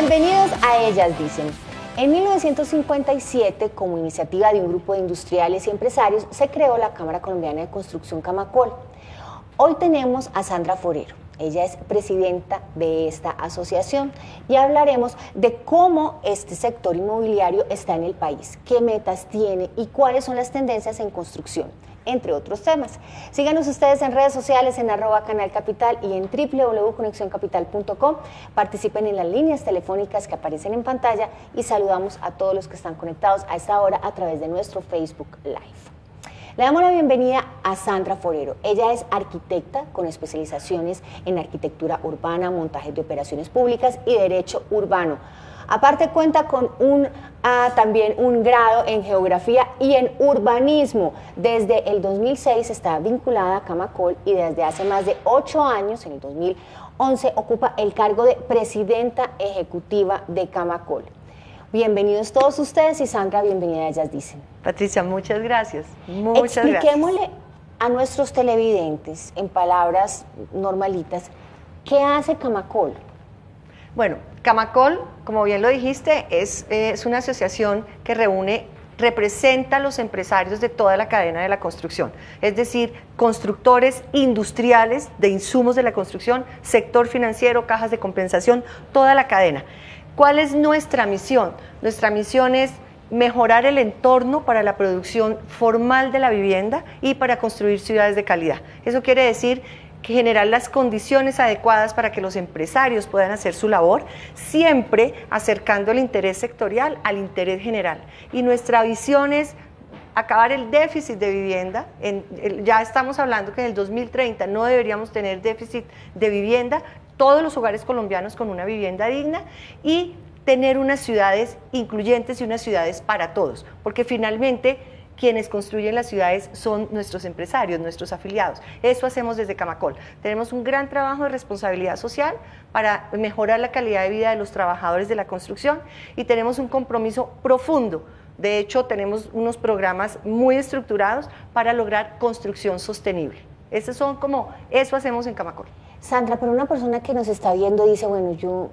Bienvenidos a Ellas Dicen. En 1957, como iniciativa de un grupo de industriales y empresarios, se creó la Cámara Colombiana de Construcción Camacol. Hoy tenemos a Sandra Forero. Ella es presidenta de esta asociación y hablaremos de cómo este sector inmobiliario está en el país, qué metas tiene y cuáles son las tendencias en construcción, entre otros temas. Síganos ustedes en redes sociales en @canalcapital y en www.conexioncapital.com. Participen en las líneas telefónicas que aparecen en pantalla y saludamos a todos los que están conectados a esta hora a través de nuestro Facebook Live. Le damos la bienvenida a Sandra Forero. Ella es arquitecta con especializaciones en arquitectura urbana, montaje de operaciones públicas y derecho urbano. Aparte cuenta con también un grado en geografía y en urbanismo. Desde el 2006 está vinculada a Camacol y desde hace más de 8 años, en el 2011, ocupa el cargo de presidenta ejecutiva de Camacol. Bienvenidos todos ustedes y Sandra, bienvenida a Ellas Dicen. Patricia, muchas gracias. Muchas Expliquémosle a nuestros televidentes, en palabras normalitas, ¿qué hace Camacol? Bueno, Camacol, como bien lo dijiste, es una asociación que representa a los empresarios de toda la cadena de la construcción, es decir, constructores industriales de insumos de la construcción, sector financiero, cajas de compensación, toda la cadena. ¿Cuál es nuestra misión? Nuestra misión es mejorar el entorno para la producción formal de la vivienda y para construir ciudades de calidad. Eso quiere decir que generar las condiciones adecuadas para que los empresarios puedan hacer su labor, siempre acercando el interés sectorial al interés general. Y nuestra visión es acabar el déficit de vivienda. Ya estamos hablando que en el 2030 no deberíamos tener déficit de vivienda, todos los hogares colombianos con una vivienda digna y tener unas ciudades incluyentes y unas ciudades para todos, porque finalmente quienes construyen las ciudades son nuestros empresarios, nuestros afiliados. Eso hacemos desde Camacol. Tenemos un gran trabajo de responsabilidad social para mejorar la calidad de vida de los trabajadores de la construcción y tenemos un compromiso profundo. De hecho, tenemos unos programas muy estructurados para lograr construcción sostenible. Eso hacemos en Camacol. Sandra, pero una persona que nos está viendo dice, bueno, yo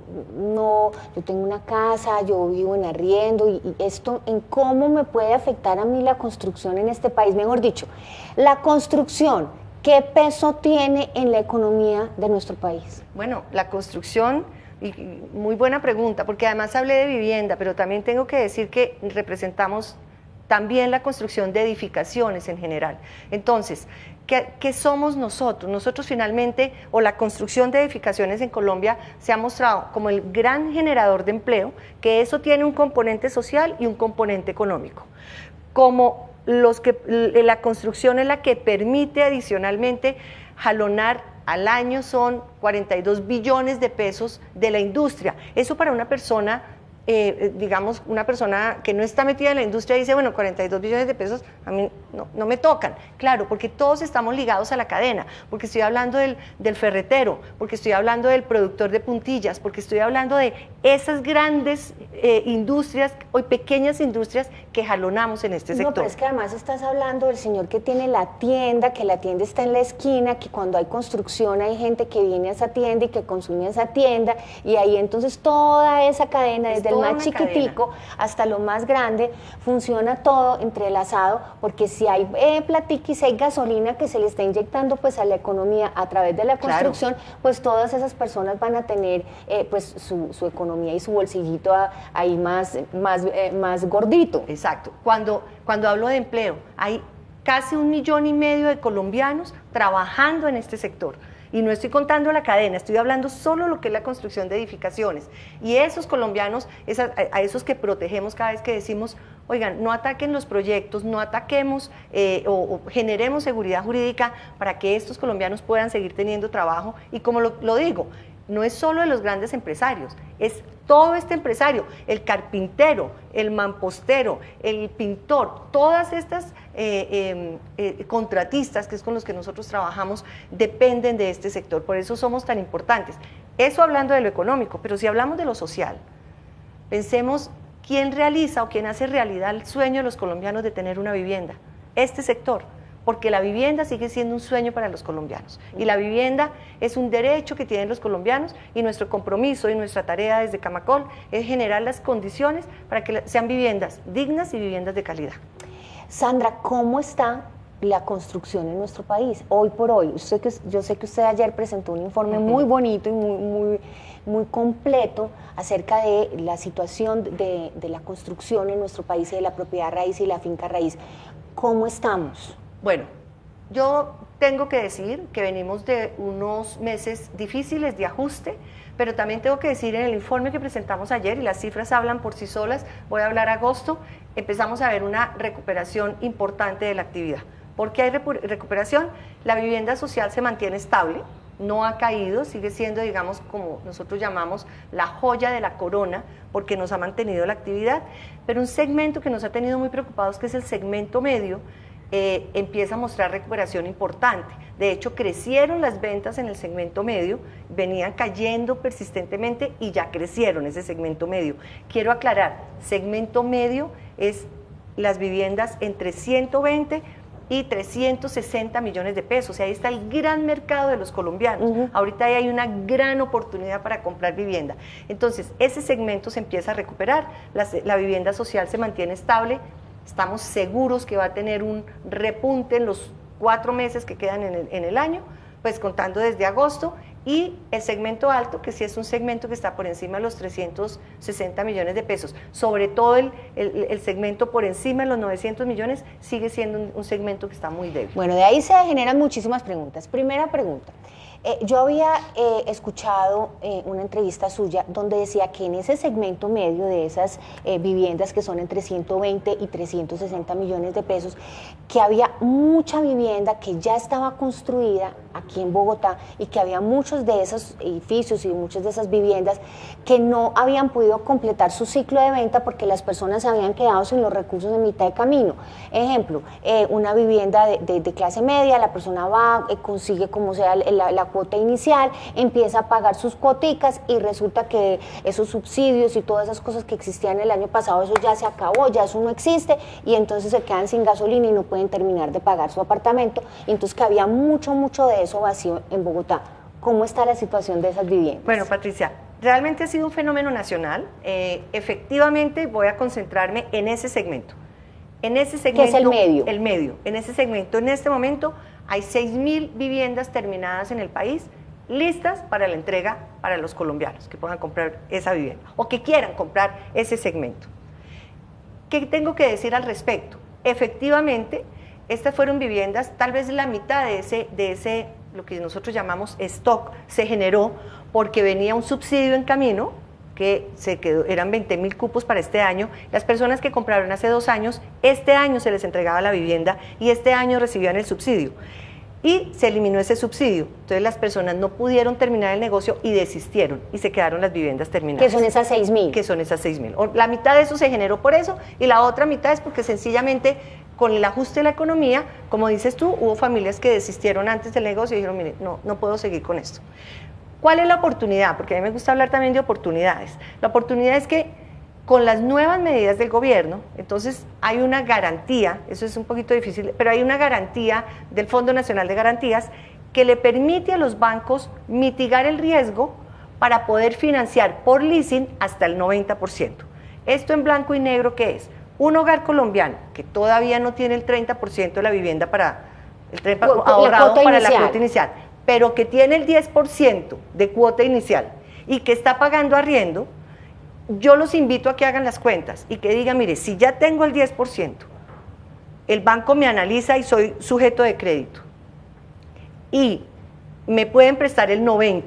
tengo una casa, yo vivo en arriendo y esto, ¿en cómo me puede afectar a mí la construcción en este país? Mejor dicho, la construcción, ¿qué peso tiene en la economía de nuestro país? Bueno, la construcción, y muy buena pregunta, porque además hablé de vivienda, pero también tengo que decir que representamos también la construcción de edificaciones en general. Entonces, ¿qué somos nosotros? Nosotros finalmente, o la construcción de edificaciones en Colombia se ha mostrado como el gran generador de empleo, que eso tiene un componente social y un componente económico. Como la construcción es la que permite adicionalmente jalonar al año son 42 billones de pesos de la industria. Eso para una persona, digamos, una persona que no está metida en la industria dice, bueno, 42 billones de pesos a mí no me tocan. Claro, porque todos estamos ligados a la cadena, porque estoy hablando del ferretero, porque estoy hablando del productor de puntillas, porque estoy hablando de esas grandes industrias, hoy pequeñas industrias que jalonamos en este sector. No, pero es que además estás hablando del señor que tiene la tienda, que la tienda está en la esquina, que cuando hay construcción hay gente que viene a esa tienda y que consume esa tienda, y ahí entonces toda esa cadena, desde el más chiquitico hasta lo más grande, funciona todo entrelazado, porque si hay platica y si hay gasolina que se le está inyectando pues a la economía a través de la construcción, claro, pues todas esas personas van a tener pues su economía y su bolsillito ahí más gordito. Exacto. Cuando hablo de empleo, hay casi 1,5 millones de colombianos trabajando en este sector. Y no estoy contando la cadena, estoy hablando solo lo que es la construcción de edificaciones. Y esos colombianos, a esos que protegemos cada vez que decimos, oigan, no ataquen los proyectos, no ataquemos o generemos seguridad jurídica para que estos colombianos puedan seguir teniendo trabajo. Y como lo digo, no es solo de los grandes empresarios, es todo este empresario, el carpintero, el mampostero, el pintor, todas estas contratistas, que es con los que nosotros trabajamos, dependen de este sector, por eso somos tan importantes. Eso hablando de lo económico, pero si hablamos de lo social, pensemos quién realiza o quién hace realidad el sueño de los colombianos de tener una vivienda. Este sector. porque la vivienda sigue siendo un sueño para los colombianos y la vivienda es un derecho que tienen los colombianos y nuestro compromiso y nuestra tarea desde Camacol es generar las condiciones para que sean viviendas dignas y viviendas de calidad. Sandra, ¿cómo está la construcción en nuestro país hoy por hoy? Yo sé que usted ayer presentó un informe muy bonito y muy completo acerca de la situación de la construcción en nuestro país y de la propiedad raíz y la finca raíz. ¿Cómo estamos? Bueno, yo tengo que decir que venimos de unos meses difíciles de ajuste, pero también tengo que decir en el informe que presentamos ayer, y las cifras hablan por sí solas, voy a hablar agosto, empezamos a ver una recuperación importante de la actividad. ¿Por qué hay recuperación? La vivienda social se mantiene estable, no ha caído, sigue siendo, digamos, como nosotros llamamos, la joya de la corona, porque nos ha mantenido la actividad, pero un segmento que nos ha tenido muy preocupados, que es el segmento medio, empieza a mostrar recuperación importante. De hecho, crecieron las ventas en el segmento medio, venían cayendo persistentemente y ya crecieron ese segmento medio. Quiero aclarar, segmento medio es las viviendas entre 120 y 360 millones de pesos, o sea, ahí está el gran mercado de los colombianos. Ahorita hay una gran oportunidad para comprar vivienda. Entonces, ese segmento se empieza a recuperar, la vivienda social se mantiene estable. Estamos seguros que va a tener un repunte en los 4 meses que quedan en el año, pues contando desde agosto, y el segmento alto, que sí es un segmento que está por encima de los 360 millones de pesos, sobre todo el segmento por encima de los 900 millones, sigue siendo un segmento que está muy débil. Bueno, de ahí se generan muchísimas preguntas. Primera pregunta. Yo había escuchado una entrevista suya donde decía que en ese segmento medio de esas viviendas que son entre 120 y 360 millones de pesos, que había mucha vivienda que ya estaba construida aquí en Bogotá y que había muchos de esos edificios y muchas de esas viviendas que no habían podido completar su ciclo de venta porque las personas se habían quedado sin los recursos en mitad de camino. Ejemplo, una vivienda de clase media, la persona va, consigue como sea la cuota inicial, empieza a pagar sus cuoticas y resulta que esos subsidios y todas esas cosas que existían el año pasado, eso ya se acabó, ya eso no existe y entonces se quedan sin gasolina y no pueden terminar de pagar su apartamento. Y entonces que había mucho de eso vacío en Bogotá. ¿Cómo está la situación de esas viviendas? Bueno, Patricia, realmente ha sido un fenómeno nacional. Efectivamente voy a concentrarme en ese segmento. En ese segmento, ¿qué es el medio? El medio. En ese segmento, en este momento, hay 6.000 viviendas terminadas en el país, listas para la entrega para los colombianos que puedan comprar esa vivienda o que quieran comprar ese segmento. ¿Qué tengo que decir al respecto? Efectivamente, estas fueron viviendas, tal vez la mitad de ese lo que nosotros llamamos stock, se generó porque venía un subsidio en camino, que se quedó, eran 20.000 cupos para este año. Las personas que compraron hace 2 años, este año se les entregaba la vivienda y este año recibían el subsidio. Y se eliminó ese subsidio, entonces las personas no pudieron terminar el negocio y desistieron y se quedaron las viviendas terminadas. ¿Qué son esas 6.000? Que son esas 6.000. La mitad de eso se generó por eso y la otra mitad es porque sencillamente con el ajuste de la economía, como dices tú, hubo familias que desistieron antes del negocio y dijeron, mire, no puedo seguir con esto. ¿Cuál es la oportunidad? Porque a mí me gusta hablar también de oportunidades. La oportunidad es que con las nuevas medidas del gobierno, entonces hay una garantía, eso es un poquito difícil, pero hay una garantía del Fondo Nacional de Garantías que le permite a los bancos mitigar el riesgo para poder financiar por leasing hasta el 90%. Esto en blanco y negro, ¿qué es? Un hogar colombiano que todavía no tiene el 30% de la vivienda para ahorrado para la cuota inicial, pero que tiene el 10% de cuota inicial y que está pagando arriendo, yo los invito a que hagan las cuentas y que digan, mire, si ya tengo el 10%, el banco me analiza y soy sujeto de crédito y me pueden prestar el 90%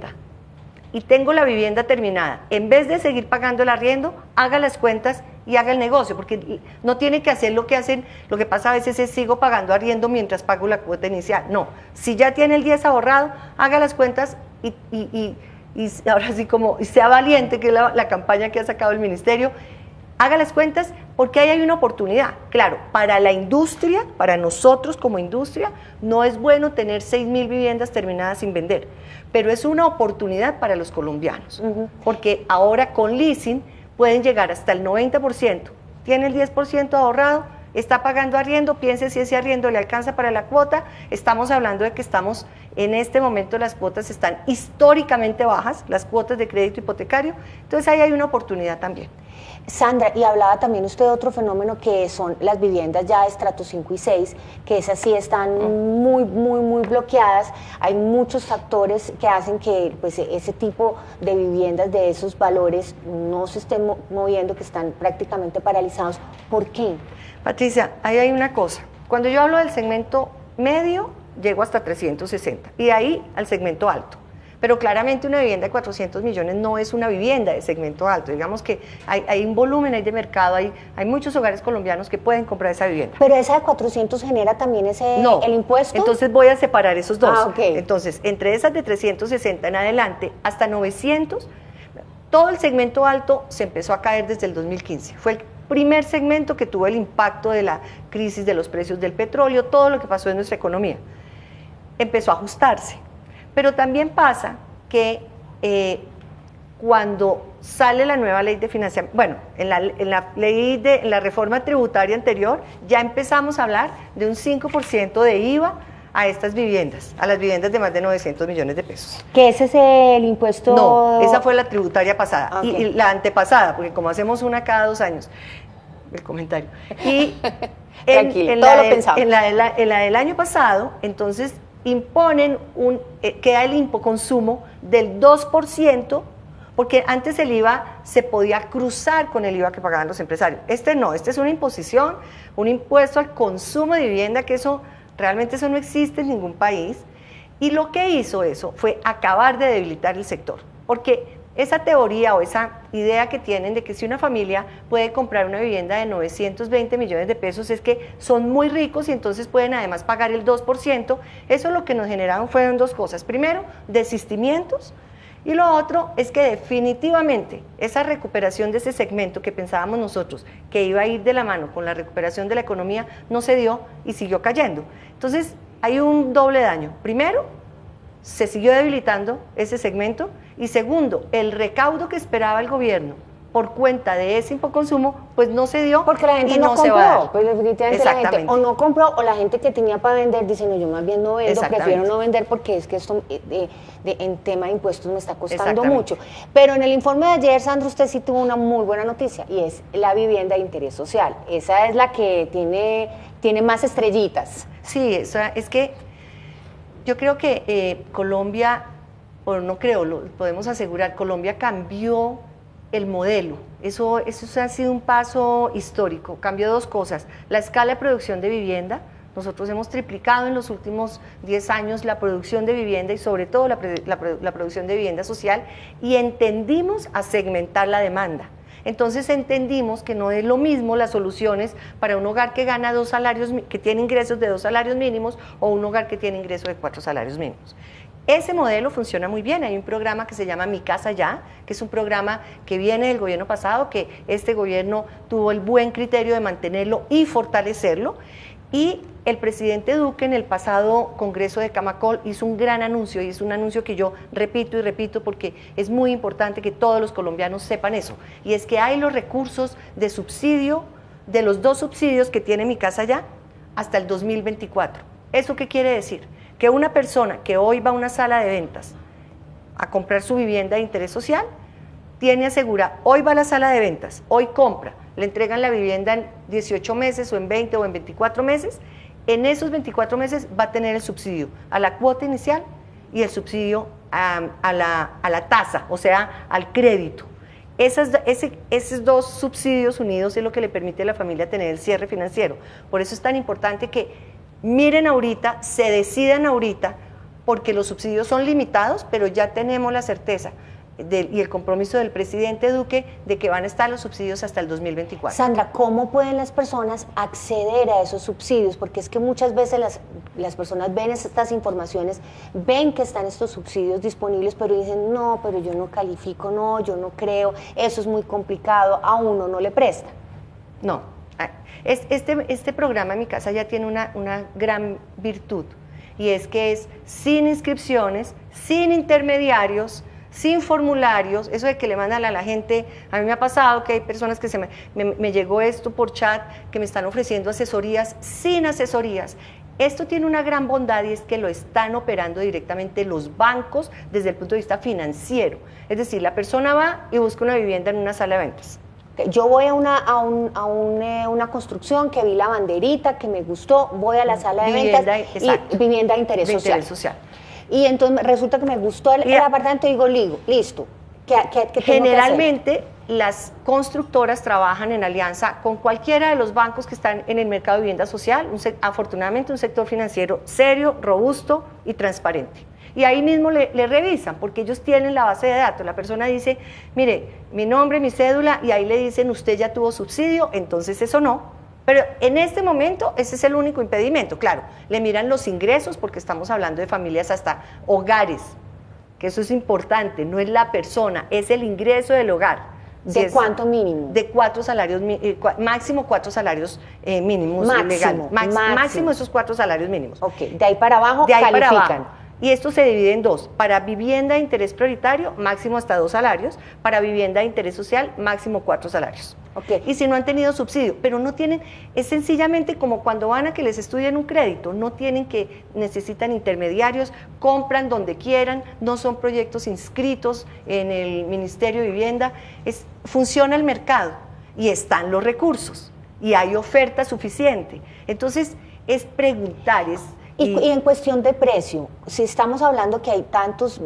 y tengo la vivienda terminada, en vez de seguir pagando el arriendo, haga las cuentas y haga el negocio, porque no tiene que hacer lo que hacen, lo que pasa a veces es sigo pagando arriendo mientras pago la cuota inicial. No, si ya tiene el 10 ahorrado, haga las cuentas y ahora sí como sea valiente, que es la campaña que ha sacado el ministerio, haga las cuentas porque ahí hay una oportunidad. Claro, para la industria, para nosotros como industria, no es bueno tener 6.000 viviendas terminadas sin vender, pero es una oportunidad para los colombianos, porque ahora con leasing pueden llegar hasta el 90%, tiene el 10% ahorrado está pagando arriendo, piense si ese arriendo le alcanza para la cuota. Estamos hablando de que estamos, en este momento las cuotas están históricamente bajas, las cuotas de crédito hipotecario, entonces ahí hay una oportunidad también. Sandra, y hablaba también usted de otro fenómeno que son las viviendas ya de estrato 5 y 6, que esas sí están muy bloqueadas. Hay muchos factores que hacen que pues, ese tipo de viviendas de esos valores no se estén moviendo, que están prácticamente paralizados. ¿Por qué? Patricia, ahí hay una cosa. Cuando yo hablo del segmento medio, llego hasta 360 y de ahí al segmento alto. Pero claramente una vivienda de 400 millones no es una vivienda de segmento alto. Digamos que hay un volumen ahí de mercado, hay muchos hogares colombianos que pueden comprar esa vivienda. Pero esa de 400 genera también el impuesto. Entonces voy a separar esos dos. Okay. Entonces, entre esas de 360 en adelante hasta 900, todo el segmento alto se empezó a caer desde el 2015. Fue el primer segmento que tuvo el impacto de la crisis de los precios del petróleo, todo lo que pasó en nuestra economía. Empezó a ajustarse. Pero también pasa que cuando sale la nueva ley de financiamiento, bueno, en la reforma tributaria anterior ya empezamos a hablar de un 5% de IVA a estas viviendas, a las viviendas de más de 900 millones de pesos. ¿Que ese es el impuesto? No, esa fue la tributaria pasada, Okay. y la antepasada, porque como hacemos una cada 2 años, el comentario. Y en la del año pasado, entonces, imponen queda el impoconsumo del 2%, porque antes el IVA se podía cruzar con el IVA que pagaban los empresarios. Este no, este es una imposición, un impuesto al consumo de vivienda, que realmente eso no existe en ningún país, y lo que hizo eso fue acabar de debilitar el sector, porque esa teoría o esa idea que tienen de que si una familia puede comprar una vivienda de 920 millones de pesos es que son muy ricos y entonces pueden además pagar el 2%, eso lo que nos generaron fueron dos cosas. Primero, desistimientos, y lo otro es que definitivamente esa recuperación de ese segmento que pensábamos nosotros que iba a ir de la mano con la recuperación de la economía no se dio y siguió cayendo. Entonces hay un doble daño. Primero, se siguió debilitando ese segmento, y segundo, el recaudo que esperaba el gobierno por cuenta de ese impoconsumo, pues no se dio, porque la gente y no compró, se va a dar. pues definitivamente la gente o no compró, o la gente que tenía para vender dice, no, yo más bien no vendo, prefiero no vender porque es que esto en tema de impuestos me está costando mucho. Pero en el informe de ayer, Sandra, usted sí tuvo una muy buena noticia, y es la vivienda de interés social. Esa es la que tiene más estrellitas. Sí, es que yo creo que Colombia, o no creo, lo podemos asegurar, Colombia cambió el modelo. Eso ha sido un paso histórico. Cambió dos cosas: la escala de producción de vivienda. Nosotros hemos triplicado en los últimos 10 años la producción de vivienda, y sobre todo la producción de vivienda social, y entendimos a segmentar la demanda. Entonces entendimos que no es lo mismo las soluciones para un hogar que gana que tiene ingresos de 2 salarios mínimos, o un hogar que tiene ingresos de 4 salarios mínimos. Ese modelo funciona muy bien. Hay un programa que se llama Mi Casa Ya, que es un programa que viene del gobierno pasado, que este gobierno tuvo el buen criterio de mantenerlo y fortalecerlo, y el presidente Duque en el pasado Congreso de Camacol hizo un gran anuncio, y es un anuncio que yo repito y repito porque es muy importante que todos los colombianos sepan eso, y es que hay los recursos de subsidio, de los 2 subsidios que tiene Mi Casa Ya, hasta el 2024. ¿Eso qué quiere decir? Que una persona que hoy va a una sala de ventas a comprar su vivienda de interés social, tiene asegurada, hoy va a la sala de ventas, hoy compra, le entregan la vivienda en 18 meses o en 20 o en 24 meses, en esos 24 meses va a tener el subsidio a la cuota inicial y el subsidio a la tasa, o sea, al crédito. Esos 2 subsidios unidos es lo que le permite a la familia tener el cierre financiero. Por eso es tan importante que miren ahorita, se decidan ahorita, porque los subsidios son limitados, pero ya tenemos la certeza y el compromiso del presidente Duque de que van a estar los subsidios hasta el 2024. Sandra, ¿cómo pueden las personas acceder a esos subsidios? Porque es que muchas veces las personas ven estas informaciones, ven que están estos subsidios disponibles, pero dicen, no, pero yo no califico, no, yo no creo, eso es muy complicado, a uno no le prestan. No, este programa Mi Casa Ya tiene una gran virtud, y es que es sin inscripciones, sin intermediarios, sin formularios, eso de que le mandan a la gente, a mí me ha pasado que hay personas que me llegó esto por chat, que me están ofreciendo asesorías sin asesorías. Esto tiene una gran bondad y es que lo están operando directamente los bancos desde el punto de vista financiero. Es decir, la persona va y busca una vivienda en una sala de ventas. Yo voy a una construcción que vi la banderita, que me gustó, voy a la sala de ventas y vivienda de interés social. Y entonces resulta que me gustó el apartamento y digo, listo. ¿Qué generalmente las constructoras trabajan en alianza con cualquiera de los bancos que están en el mercado de vivienda social, afortunadamente un sector financiero serio, robusto y transparente. Y ahí mismo le revisan, porque ellos tienen la base de datos. La persona dice, mire, mi nombre, mi cédula, y ahí le dicen, usted ya tuvo subsidio, entonces eso no. Pero en este momento ese es el único impedimento. Claro, le miran los ingresos, porque estamos hablando de familias hasta hogares, que eso es importante, no es la persona, es el ingreso del hogar. ¿De cuánto mínimo? De 4 salarios, máximo 4 salarios mínimos legales. Máximo esos 4 salarios mínimos. Ok, de ahí para abajo califican. Y esto se divide en dos: para vivienda de interés prioritario, máximo hasta 2 salarios, para vivienda de interés social, máximo 4 salarios. Okay. Y si no han tenido subsidio, pero no tienen, es sencillamente como cuando van a que les estudien un crédito, no tienen necesitan intermediarios, compran donde quieran, no son proyectos inscritos en el Ministerio de Vivienda, funciona el mercado y están los recursos y hay oferta suficiente. Entonces, es preguntar, Y en cuestión de precio, si estamos hablando que hay tantos,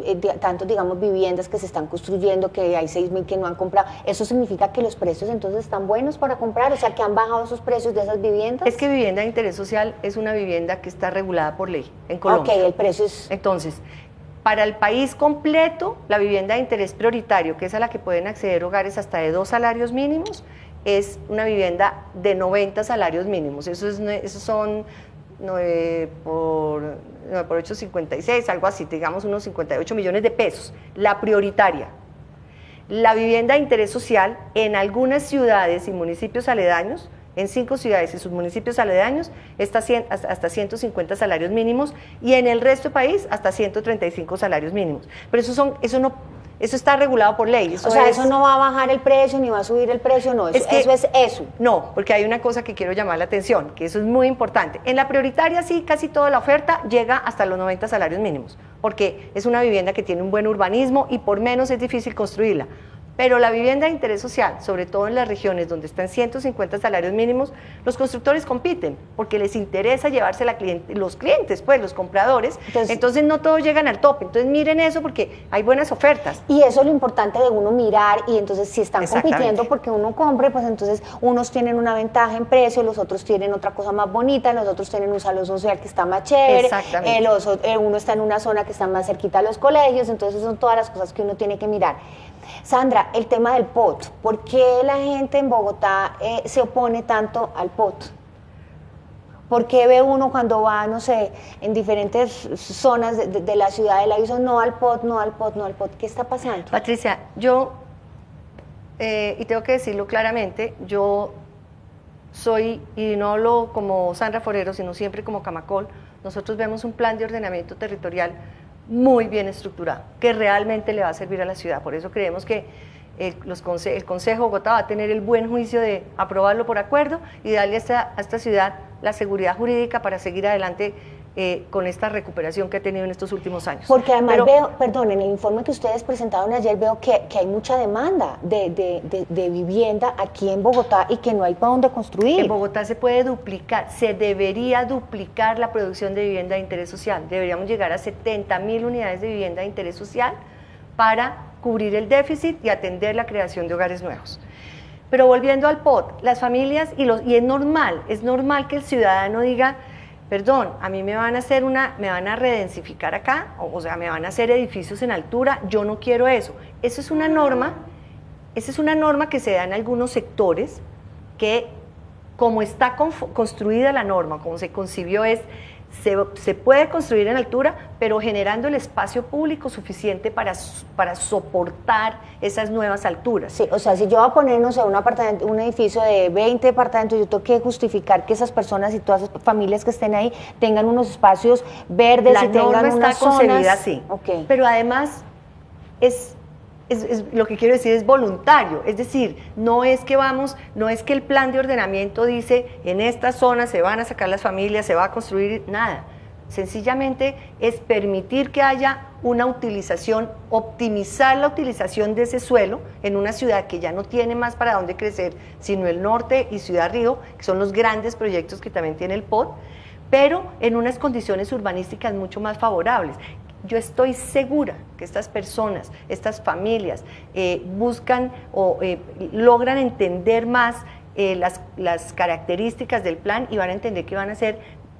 digamos, viviendas que se están construyendo, que hay 6.000 que no han comprado, ¿eso significa que los precios entonces están buenos para comprar? O sea, ¿que han bajado esos precios de esas viviendas? Es que vivienda de interés social es una vivienda que está regulada por ley en Colombia. Ok, el precio es... Entonces, para el país completo, la vivienda de interés prioritario, que es a la que pueden acceder hogares hasta de 2 salarios mínimos, es una vivienda de 90 salarios mínimos. Esos son 9 por 8, 56, algo así, digamos unos 58 millones de pesos, la prioritaria. La vivienda de interés social en algunas ciudades y municipios aledaños, en 5 ciudades y sus municipios aledaños, está hasta 150 salarios mínimos y en el resto del país hasta 135 salarios mínimos. Pero eso está regulado por ley. Eso no va a bajar el precio ni va a subir el precio, no, eso es eso. No, porque hay una cosa que quiero llamar la atención, que eso es muy importante. En la prioritaria sí, casi toda la oferta llega hasta los 90 salarios mínimos, porque es una vivienda que tiene un buen urbanismo y por menos es difícil construirla. Pero la vivienda de interés social, sobre todo en las regiones donde están 150 salarios mínimos, los constructores compiten porque les interesa llevarse los clientes, pues los compradores, entonces no todos llegan al tope. Entonces miren eso porque hay buenas ofertas. Y eso es lo importante de uno mirar, y entonces si están compitiendo porque uno compre, pues entonces unos tienen una ventaja en precio, los otros tienen otra cosa más bonita, los otros tienen un salón social que está más chévere, uno está en una zona que está más cerquita a los colegios, entonces son todas las cosas que uno tiene que mirar. Sandra, el tema del POT, ¿por qué la gente en Bogotá se opone tanto al POT? ¿Por qué ve uno cuando va, no sé, en diferentes zonas de la ciudad del aviso, no al POT, no al POT, no al POT? ¿Qué está pasando? Patricia, yo, y tengo que decirlo claramente, yo soy, y no hablo como Sandra Forero, sino siempre como Camacol, nosotros vemos un plan de ordenamiento territorial muy bien estructurado, que realmente le va a servir a la ciudad. Por eso creemos que el Consejo de Bogotá va a tener el buen juicio de aprobarlo por acuerdo y darle a esta ciudad la seguridad jurídica para seguir adelante con esta recuperación que ha tenido en estos últimos años. Porque además en el informe que ustedes presentaron ayer veo que hay mucha demanda de vivienda aquí en Bogotá y que no hay para dónde construir. En Bogotá se puede duplicar, se debería duplicar la producción de vivienda de interés social. Deberíamos llegar a 70.000 unidades de vivienda de interés social para cubrir el déficit y atender la creación de hogares nuevos. Pero volviendo al POT, las familias, y es normal que el ciudadano diga, perdón, a mí me van a redensificar acá, o sea, me van a hacer edificios en altura, yo no quiero eso. Esa es una norma que se da en algunos sectores que, como está construida la norma, como se concibió se puede construir en altura, pero generando el espacio público suficiente para soportar esas nuevas alturas. Sí, o sea, si yo voy a poner, no sé, un edificio de 20 apartamentos, yo tengo que justificar que esas personas y todas esas familias que estén ahí tengan unos espacios verdes y tengan unas zonas. La norma está concebida así, pero además es lo que quiero decir es voluntario, es decir, no es que el plan de ordenamiento dice en esta zona se van a sacar las familias, se va a construir nada. Sencillamente es permitir que haya una utilización, optimizar la utilización de ese suelo en una ciudad que ya no tiene más para dónde crecer, sino el norte y Ciudad Río, que son los grandes proyectos que también tiene el POT, pero en unas condiciones urbanísticas mucho más favorables. Yo estoy segura que estas personas, estas familias, buscan o logran entender más las características del plan y van a entender que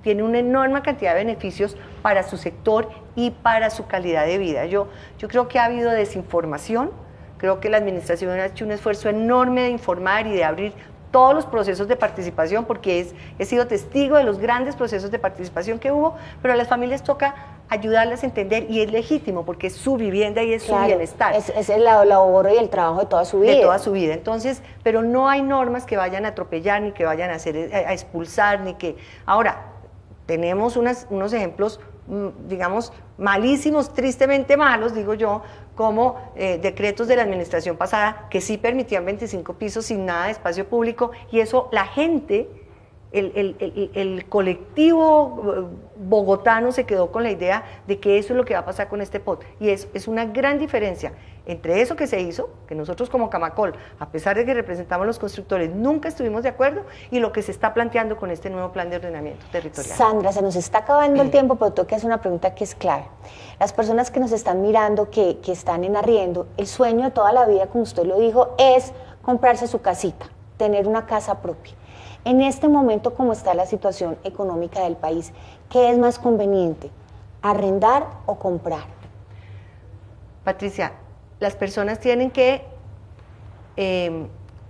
tiene una enorme cantidad de beneficios para su sector y para su calidad de vida. Yo creo que ha habido desinformación, creo que la administración ha hecho un esfuerzo enorme de informar y de abrir todos los procesos de participación, porque he sido testigo de los grandes procesos de participación que hubo, pero a las familias toca ayudarlas a entender, y es legítimo, porque es su vivienda y es su bienestar. Es el labor y el trabajo de toda su vida. De toda su vida. Entonces, pero no hay normas que vayan a atropellar, ni que vayan a expulsar, ni que... Ahora, tenemos unos ejemplos, digamos, malísimos, tristemente malos, digo yo, como decretos de la administración pasada que sí permitían 25 pisos sin nada de espacio público, y eso la gente, el colectivo bogotano se quedó con la idea de que eso es lo que va a pasar con este POT, y es una gran diferencia entre eso que se hizo, que nosotros como Camacol, a pesar de que representamos a los constructores, nunca estuvimos de acuerdo, y lo que se está planteando con este nuevo plan de ordenamiento territorial. Sandra, se nos está acabando el tiempo, pero tengo que hacer una pregunta que es clave. Las personas que nos están mirando, que están en arriendo, el sueño de toda la vida, como usted lo dijo, es comprarse su casita, tener una casa propia. En este momento, como está la situación económica del país, ¿qué es más conveniente, arrendar o comprar? Patricia, las personas tienen que,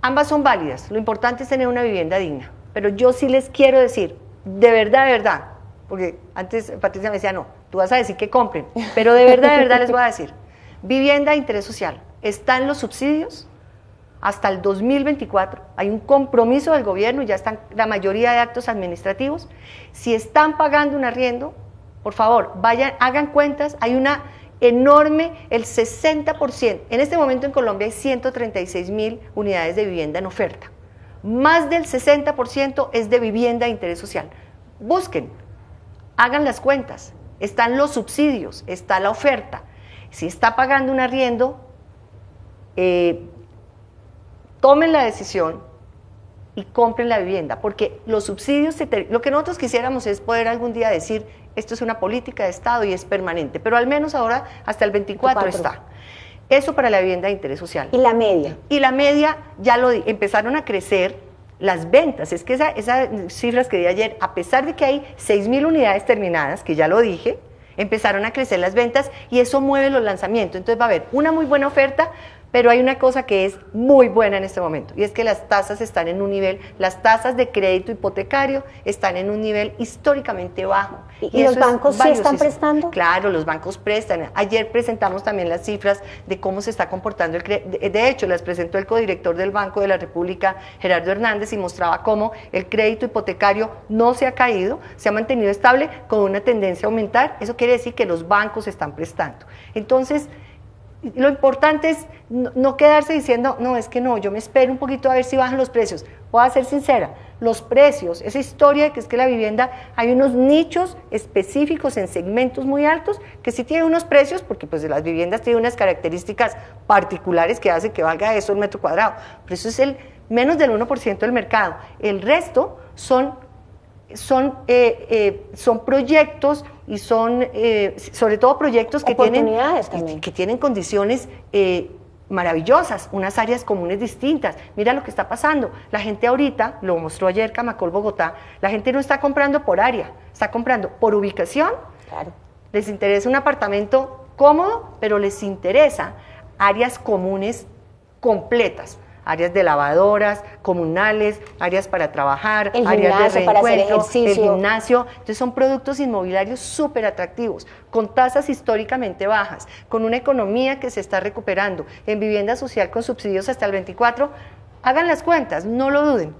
ambas son válidas, lo importante es tener una vivienda digna, pero yo sí les quiero decir, de verdad, porque antes Patricia me decía, no, tú vas a decir que compren, pero de verdad les voy a decir, vivienda de interés social, están los subsidios hasta el 2024, hay un compromiso del gobierno, ya están la mayoría de actos administrativos, si están pagando un arriendo, por favor, vayan, hagan cuentas, hay una enorme, el 60%, en este momento en Colombia hay 136.000 unidades de vivienda en oferta, más del 60% es de vivienda de interés social. Busquen, hagan las cuentas, están los subsidios, está la oferta, si está pagando un arriendo, tomen la decisión y compren la vivienda, porque los subsidios, lo que nosotros quisiéramos es poder algún día decir, esto es una política de Estado y es permanente, pero al menos ahora hasta el 24 está. Eso para la vivienda de interés social. ¿Y la media? Y la media, empezaron a crecer las ventas, es que esas cifras que di ayer, a pesar de que hay 6.000 unidades terminadas, que ya lo dije, empezaron a crecer las ventas y eso mueve los lanzamientos, entonces va a haber una muy buena oferta, pero hay una cosa que es muy buena en este momento, y es que las tasas están en un nivel, las tasas de crédito hipotecario están en un nivel históricamente bajo. ¿Y los bancos sí están prestando? Claro, los bancos prestan. Ayer presentamos también las cifras de cómo se está comportando el crédito. De hecho, las presentó el codirector del Banco de la República, Gerardo Hernández, y mostraba cómo el crédito hipotecario no se ha caído, se ha mantenido estable con una tendencia a aumentar. Eso quiere decir que los bancos están prestando. Entonces, lo importante es no quedarse diciendo, no, es que no, yo me espero un poquito a ver si bajan los precios. Voy a ser sincera, los precios, esa historia de que es que la vivienda, hay unos nichos específicos en segmentos muy altos que sí tienen unos precios, porque pues las viviendas tienen unas características particulares que hacen que valga eso el metro cuadrado, pero eso es el menos del 1% del mercado. El resto son proyectos y son sobre todo proyectos que tienen condiciones maravillosas, unas áreas comunes distintas. Mira lo que está pasando, la gente ahorita, lo mostró ayer Camacol Bogotá, la gente no está comprando por área, está comprando por ubicación. Claro. Les interesa un apartamento cómodo, pero les interesa áreas comunes completas, áreas de lavadoras, comunales, áreas para trabajar, áreas de reencuentro, el gimnasio. Entonces son productos inmobiliarios súper atractivos, con tasas históricamente bajas, con una economía que se está recuperando, en vivienda social con subsidios hasta el 24. Hagan las cuentas, no lo duden.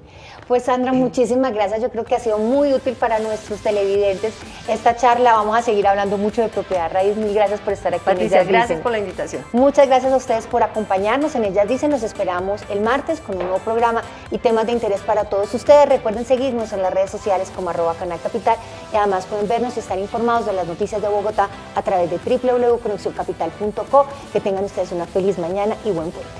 Pues Sandra, muchísimas gracias. Yo creo que ha sido muy útil para nuestros televidentes esta charla. Vamos a seguir hablando mucho de propiedad raíz. Mil gracias por estar aquí. Patricia, gracias por la invitación. Muchas gracias a ustedes por acompañarnos en Ellas Dicen. Nos esperamos el martes con un nuevo programa y temas de interés para todos ustedes. Recuerden seguirnos en las redes sociales como @Canal Capital y además pueden vernos y estar informados de las noticias de Bogotá a través de www.conexioncapital.co. Que tengan ustedes una feliz mañana y buen puente.